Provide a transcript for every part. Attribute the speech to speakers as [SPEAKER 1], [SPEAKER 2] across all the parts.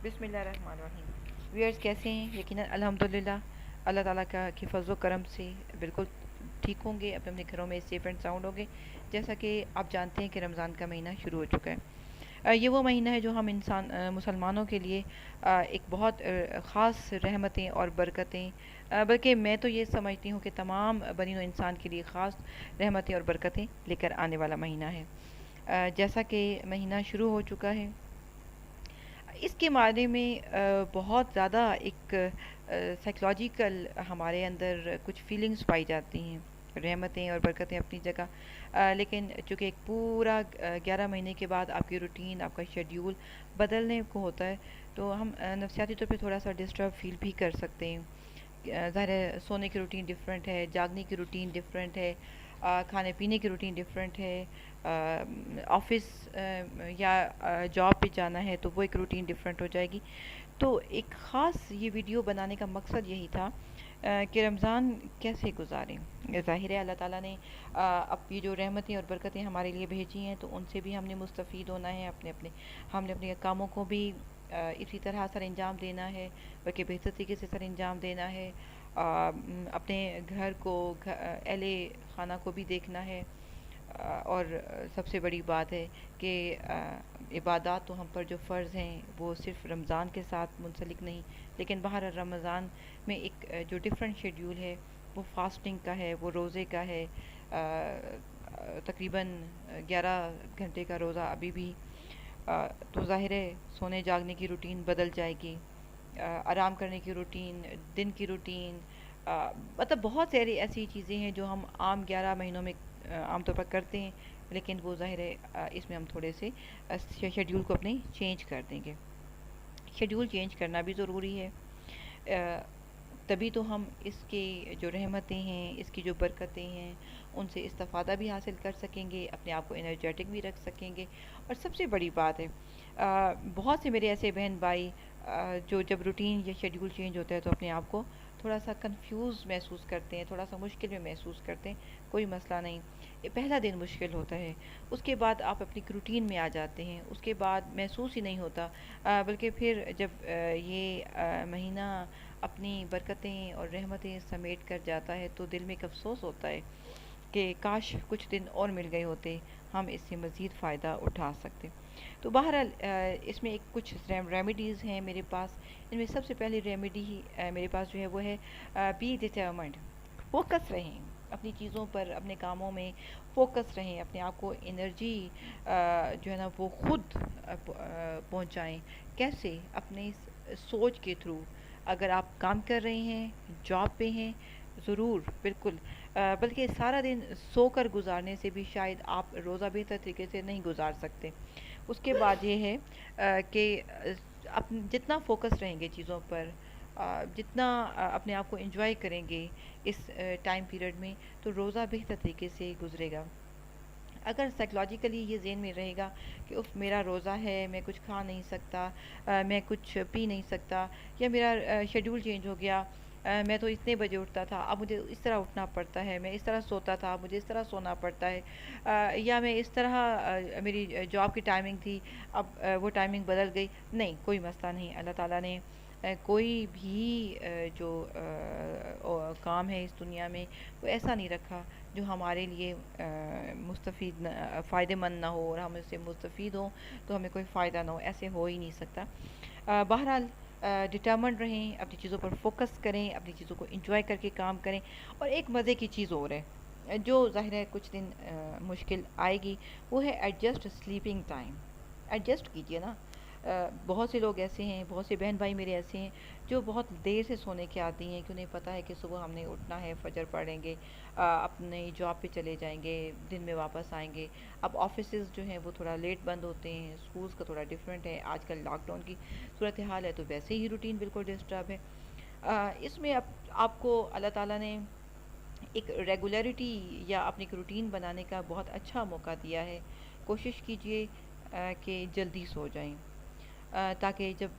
[SPEAKER 1] بسم اللہ الرحمن الرحیم. ویئرس کیسے ہیں؟ یقیناً الحمدللہ اللہ تعالیٰ کی فضل و کرم سے بالکل ٹھیک ہوں گے، اپنے اپنے گھروں میں سیف اینڈ ساؤنڈ ہوں گے. جیسا کہ آپ جانتے ہیں کہ رمضان کا مہینہ شروع ہو چکا ہے. یہ وہ مہینہ ہے جو ہم مسلمانوں کے لیے ایک بہت خاص رحمتیں اور برکتیں، بلکہ میں تو یہ سمجھتی ہوں کہ تمام بنی نوع انسان کے لیے خاص رحمتیں اور برکتیں لے کر آنے والا مہینہ ہے. جیسا کہ مہینہ شروع ہو چکا ہے، اس کے بارے میں بہت زیادہ ایک سائیکلوجیکل ہمارے اندر کچھ فیلنگز پائی جاتی ہیں. رحمتیں اور برکتیں اپنی جگہ، لیکن چونکہ ایک پورا 11 مہینے کے بعد آپ کی روٹین، آپ کا شیڈیول بدلنے کو ہوتا ہے، تو ہم نفسیاتی طور پہ تھوڑا سا ڈسٹرب فیل بھی کر سکتے ہیں. ظاہر ہے سونے کی روٹین ڈفرینٹ ہے، جاگنے کی روٹین ڈفرینٹ ہے، کھانے پینے کی روٹین ڈفرینٹ ہے. آفس یا جاب پہ جانا ہے تو وہ ایک روٹین ڈفرینٹ ہو جائے گی. تو ایک خاص یہ ویڈیو بنانے کا مقصد یہی تھا کہ رمضان کیسے گزاریں. ظاہر ہے اللہ تعالیٰ نے اب یہ جو رحمتیں اور برکتیں ہمارے لیے بھیجی ہیں، تو ان سے بھی ہم نے مستفید ہونا ہے. ہم نے اپنے کاموں کو بھی اسی طرح سر انجام دینا ہے، بلکہ بہتر طریقے سے سر انجام دینا ہے. اپنے گھر کو، اہل خانہ کو بھی دیکھنا ہے. اور سب سے بڑی بات ہے کہ عبادات تو ہم پر جو فرض ہیں وہ صرف رمضان کے ساتھ منسلک نہیں، لیکن باہر رمضان میں ایک جو ڈفرینٹ شیڈیول ہے وہ فاسٹنگ کا ہے، وہ روزے کا ہے. تقریباً 11 گھنٹے کا روزہ ابھی بھی. تو ظاہر ہے سونے جاگنے کی روٹین بدل جائے گی، آرام کرنے کی روٹین، دن کی روٹین، مطلب بہت ساری ایسی چیزیں ہیں جو ہم عام 11 مہینوں میں عام طور پر کرتے ہیں، لیکن وہ ظاہر ہے اس میں ہم تھوڑے سے شیڈیول کو اپنے چینج کر دیں گے. شیڈیول چینج کرنا بھی ضروری ہے. تبھی تو ہم اس کے جو رحمتیں ہیں، اس کی جو برکتیں ہیں، ان سے استفادہ بھی حاصل کر سکیں گے، اپنے آپ کو انرجیٹک بھی رکھ سکیں گے. اور سب سے بڑی بات ہے، بہت سے میرے ایسے بہن بھائی جو جب روٹین یا شیڈیول چینج ہوتا ہے تو اپنے آپ کو تھوڑا سا کنفیوز محسوس کرتے ہیں، تھوڑا سا مشکل میں محسوس کرتے ہیں. کوئی مسئلہ نہیں، یہ پہلا دن مشکل ہوتا ہے، اس کے بعد آپ اپنی روٹین میں آ جاتے ہیں، اس کے بعد محسوس ہی نہیں ہوتا. بلکہ پھر جب یہ مہینہ اپنی برکتیں اور رحمتیں سمیٹ کر جاتا ہے تو دل میں ایک افسوس ہوتا ہے کہ کاش کچھ دن اور مل گئے ہوتے، ہم اس سے مزید فائدہ اٹھا سکتے. تو بہرحال اس میں ایک کچھ ریمیڈیز ہیں میرے پاس. ان میں سب سے پہلی ریمیڈی میرے پاس جو ہے وہ ہے بی ڈٹرمنڈ. فوکس رہیں اپنی چیزوں پر، اپنے کاموں میں فوکس رہیں، اپنے آپ کو انرجی جو ہے نا وہ خود پہنچائیں. کیسے؟ اپنے سوچ کے تھرو. اگر آپ کام کر رہے ہیں، جاب پہ ہیں، ضرور بالکل، بلکہ سارا دن سو کر گزارنے سے بھی شاید آپ روزہ بہتر طریقے سے نہیں گزار سکتے. اس کے بعد یہ ہے کہ جتنا فوکس رہیں گے چیزوں پر، جتنا اپنے آپ کو انجوائے کریں گے اس ٹائم پیریڈ میں، تو روزہ بہتر طریقے سے گزرے گا. اگر سائیکلوجیکلی یہ ذہن میں رہے گا کہ اف میرا روزہ ہے، میں کچھ کھا نہیں سکتا، میں کچھ پی نہیں سکتا، یا میرا شیڈیول چینج ہو گیا، میں تو اتنے بجے اٹھتا تھا اب مجھے اس طرح اٹھنا پڑتا ہے، میں اس طرح سوتا تھا اب مجھے اس طرح سونا پڑتا ہے، یا میں اس طرح میری جاب کی ٹائمنگ تھی اب وہ ٹائمنگ بدل گئی. نہیں، کوئی مسئلہ نہیں. اللہ تعالیٰ نے کوئی بھی جو کام ہے اس دنیا میں وہ ایسا نہیں رکھا جو ہمارے لیے مستفید فائدہ مند نہ ہو، اور ہم اس سے مستفید ہوں تو ہمیں کوئی فائدہ نہ ہو. ایسے ہو ہی نہیں سکتا. بہرحال ڈٹرمنڈ رہیں، اپنی چیزوں پر فوکس کریں، اپنی چیزوں کو انجوائے کر کے کام کریں. اور ایک مزے کی چیز اور ہے جو ظاہر ہے کچھ دن مشکل آئے گی، وہ ہے ایڈجسٹ سلیپنگ ٹائم. ایڈجسٹ کیجئے نا. بہت سے لوگ ایسے ہیں، بہت سے بہن بھائی میرے ایسے ہیں جو بہت دیر سے سونے کے عادی ہیں، کہ انہیں پتہ ہے کہ صبح ہم نے اٹھنا ہے، فجر پڑھیں گے، اپنے جاب پہ چلے جائیں گے، دن میں واپس آئیں گے. اب آفیسز جو ہیں وہ تھوڑا لیٹ بند ہوتے ہیں، اسکولس کا تھوڑا ڈفرینٹ ہے، آج کل لاک ڈاؤن کی صورتحال ہے تو ویسے ہی روٹین بالکل ڈسٹرب ہے. اس میں اب آپ کو اللہ تعالیٰ نے ایک ریگولیرٹی یا اپنی ایک روٹین بنانے کا بہت اچھا موقع دیا ہے. کوشش کیجئے کہ جلدی سو جائیں، تاکہ جب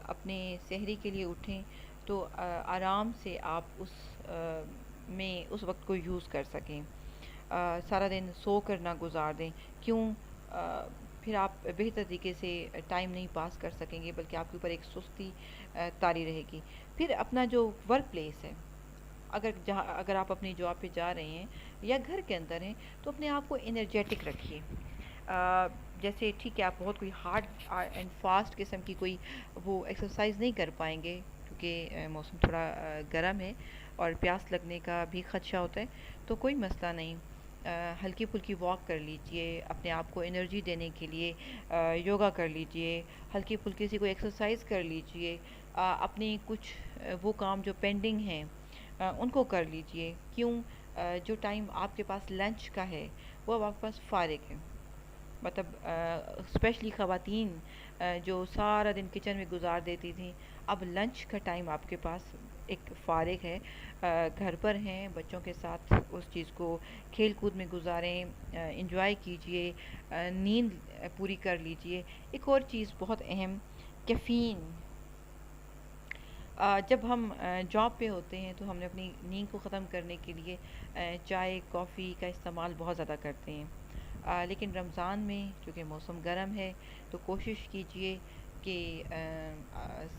[SPEAKER 1] اپنے سحری کے لیے اٹھیں تو آرام سے آپ میں اس وقت کو یوز کر سکیں. سارا دن سو کر نہ گزار دیں. کیوں؟ پھر آپ بہتر طریقے سے ٹائم نہیں پاس کر سکیں گے، بلکہ آپ کے اوپر ایک سستی طاری رہے گی۔ پھر اپنا جو ورک پلیس ہے، اگر آپ اپنی جاب پہ جا رہے ہیں یا گھر کے اندر ہیں، تو اپنے آپ کو انرجیٹک رکھیے۔ جیسے ٹھیک ہے، آپ بہت کوئی ہارڈ اینڈ فاسٹ قسم کی کوئی وہ ایکسرسائز نہیں کر پائیں گے، کیونکہ موسم تھوڑا گرم ہے اور پیاس لگنے کا بھی خدشہ ہوتا ہے، تو کوئی مسئلہ نہیں۔ ہلکی پھلکی واک کر لیجئے، اپنے آپ کو انرجی دینے کے لیے یوگا کر لیجئے، ہلکی پھلکی سی کوئی ایکسرسائز کر لیجئے، اپنی کچھ وہ کام جو پینڈنگ ہیں ان کو کر لیجئے۔ کیوں؟ جو ٹائم آپ کے پاس لنچ کا ہے وہ اب آپ کے پاس فارغ ہے، مطلب اسپیشلی خواتین جو سارا دن کچن میں گزار دیتی تھیں، اب لنچ کا ٹائم آپ کے پاس ایک فارغ ہے، گھر پر ہیں بچوں کے ساتھ، اس چیز کو کھیل کود میں گزاریں، انجوائے کیجئے، نیند پوری کر لیجئے۔ ایک اور چیز بہت اہم، کیفین۔ جب ہم جاب پہ ہوتے ہیں تو ہم نے اپنی نیند کو ختم کرنے کے لیے چائے کافی کا استعمال بہت زیادہ کرتے ہیں، لیکن رمضان میں چونکہ موسم گرم ہے تو کوشش کیجئے کہ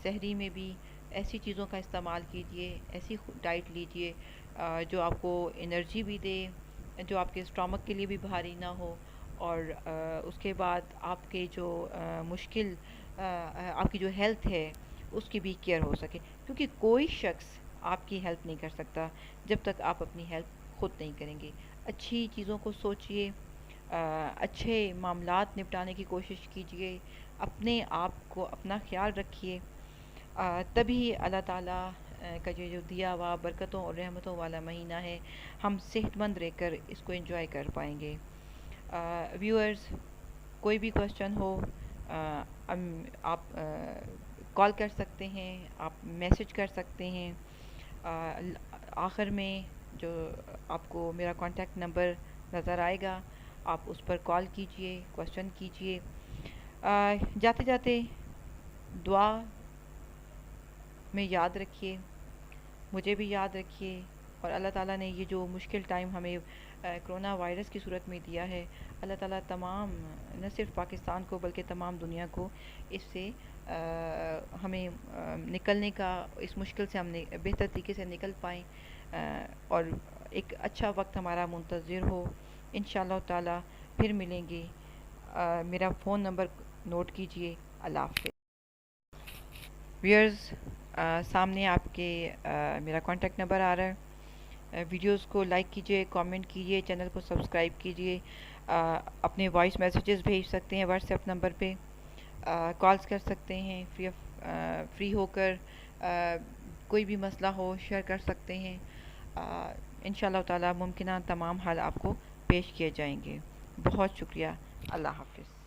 [SPEAKER 1] سحری میں بھی ایسی چیزوں کا استعمال کیجئے، ایسی ڈائٹ لیجئے جو آپ کو انرجی بھی دے، جو آپ کے اسٹامک کے لیے بھی بھاری نہ ہو، اور اس کے بعد آپ کے جو مشکل آپ کی جو ہیلتھ ہے اس کی بھی کیئر ہو سکے، کیونکہ کوئی شخص آپ کی ہیلپ نہیں کر سکتا جب تک آپ اپنی ہیلپ خود نہیں کریں گے۔ اچھی چیزوں کو سوچئے، اچھے معاملات نپٹانے کی کوشش کیجئے، اپنے آپ کو اپنا خیال رکھیے، تبھی اللہ تعالیٰ کا جو دیا ہوا برکتوں اور رحمتوں والا مہینہ ہے، ہم صحت مند رہ کر اس کو انجوائے کر پائیں گے۔ ویورز، کوئی بھی کوشچن ہو آپ کال کر سکتے ہیں، آپ میسج کر سکتے ہیں۔ آخر میں جو آپ کو میرا کانٹیکٹ نمبر نظر آئے گا، آپ اس پر کال کیجئے، کوشچن کیجئے۔ جاتے جاتے دعا میں یاد رکھیے، مجھے بھی یاد رکھیے، اور اللہ تعالیٰ نے یہ جو مشکل ٹائم ہمیں کرونا وائرس کی صورت میں دیا ہے، اللہ تعالیٰ تمام نہ صرف پاکستان کو بلکہ تمام دنیا کو اس سے ہمیں نکلنے کا، اس مشکل سے ہم بہتر طریقے سے نکل پائیں، اور ایک اچھا وقت ہمارا منتظر ہو۔ انشاءاللہ تعالیٰ پھر ملیں گے۔ میرا فون نمبر نوٹ کیجئے۔ اللہ حافظ۔ ویئرز، سامنے آپ کے میرا کانٹیکٹ نمبر آ رہا ہے، ویڈیوز کو لائک کیجئے، کامنٹ کیجئے، چینل کو سبسکرائب کیجئے، اپنے وائس میسیجز بھیج سکتے ہیں واٹس ایپ نمبر پہ، کالز کر سکتے ہیں، فری ہو کر کوئی بھی مسئلہ ہو شیئر کر سکتے ہیں۔ انشاءاللہ تعالی ممکنہ تمام حل آپ کو پیش کیے جائیں گے۔ بہت شکریہ۔ اللہ حافظ۔